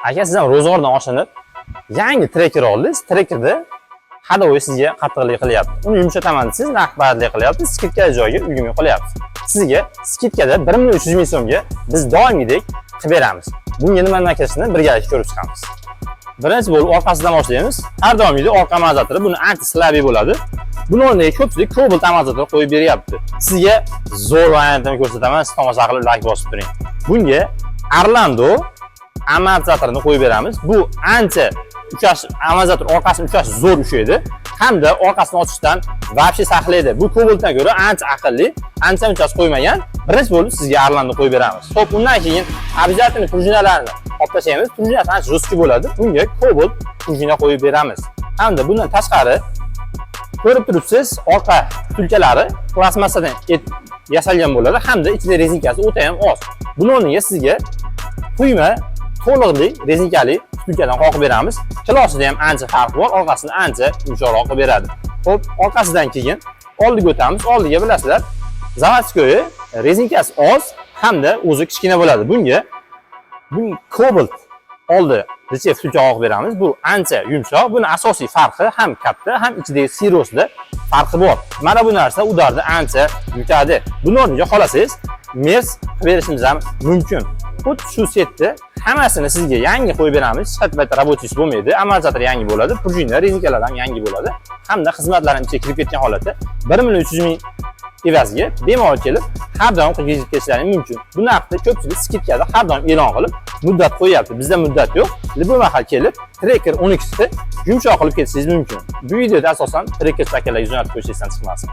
Aka siz ham ro'zg'ordan oshinib, yangi trekker oldingiz. Trekkerda hadovoy sizga qattiqlik qilyapti. Uni yumshataman desiz, naqdbarlik qilyapti, skidka joyiga ulgurmay qolyapti. Sizga skidkada 1.300.000 so'mga biz doimiydek qilib beramiz. Bunga nima kerakligini birgalikda ko'rib chiqamiz. Birinchi bo'lib orqasidan boshlaymiz. Har doimgidek orqa amortizatori buni anti-slabi bo'ladi. Buni o'rniga ko'pchilik Cobalt amortizator qo'yib beryapti. Sizga zo'r variantini ko'rsataman, siz tomosha qilib like bosib turing. Bunga Orlando amortizatorini qo'yib beramiz. Bu ancha ushlash, amortizator orqasini ushlash zo'r ushlaydi hamda orqasini ochishdan vobshe saqlaydi. Bu Cobaltdan ko'ra ancha aqlli, ancha unchasi qo'ymagan. Birinchi bo'lib sizga Orlando qo'yib beramiz. Xo'p, undan keyin обязательно prujinalarni olib tashlaymiz. Prujinasi ancha jo'ski bo'ladi. Bunga Cobalt prujina qo'yib beramiz. Hamda bundan tashqari ko'rib turibsiz, orqa tulkalari plastmassadan yasalgan bo'ladi hamda ichida rezinkasi o'ta ham oz. Buni o'rniga sizga quyma to'liqli rezinkali tulkadan qoqib beramiz. Kilosida ham ancha farq bor, orqasini ancha yumshoqroq qilib beradi. Xo'p, orqasidan keyin oldiga o'tamiz. Oldiga bilasizlar, zavodskoy rezinkasi oz hamda o'zi kichkina bo'ladi. Bunga Cobalt oldi retsep tulka qoqib beramiz. Bu ancha yumshoq. Buni asosiy farqi ham katta, ham ichidagi sirosda farqi bor. Mana bu narsa udarni ancha yutadi. Buni o'rniga xolasangiz, mers qilib berishimiz ham mumkin. Xuddi shu setni hammasini sizga yangi qo'yib beramiz. Hech qanday rabochis bo'lmaydi. Amortizator yangi bo'ladi, prujina, rezinkalar ham yangi bo'ladi. Hamda xizmatlarning ichiga kirib ketgan holatda 1.300.000 evaziga bemalol kelib, har doim qilib ketishlaring mumkin. Bu narxni ko'pchilik skidkada har doim e'lon qilib, muddat qo'yapti. Bizda muddat yo'q. Bu mahal kelib, Trekker 12 ni yumshoq qilib ketishingiz mumkin. Bu videoda asosan Trekker chakalar yuzini qo'yishingizdan chiqmasin.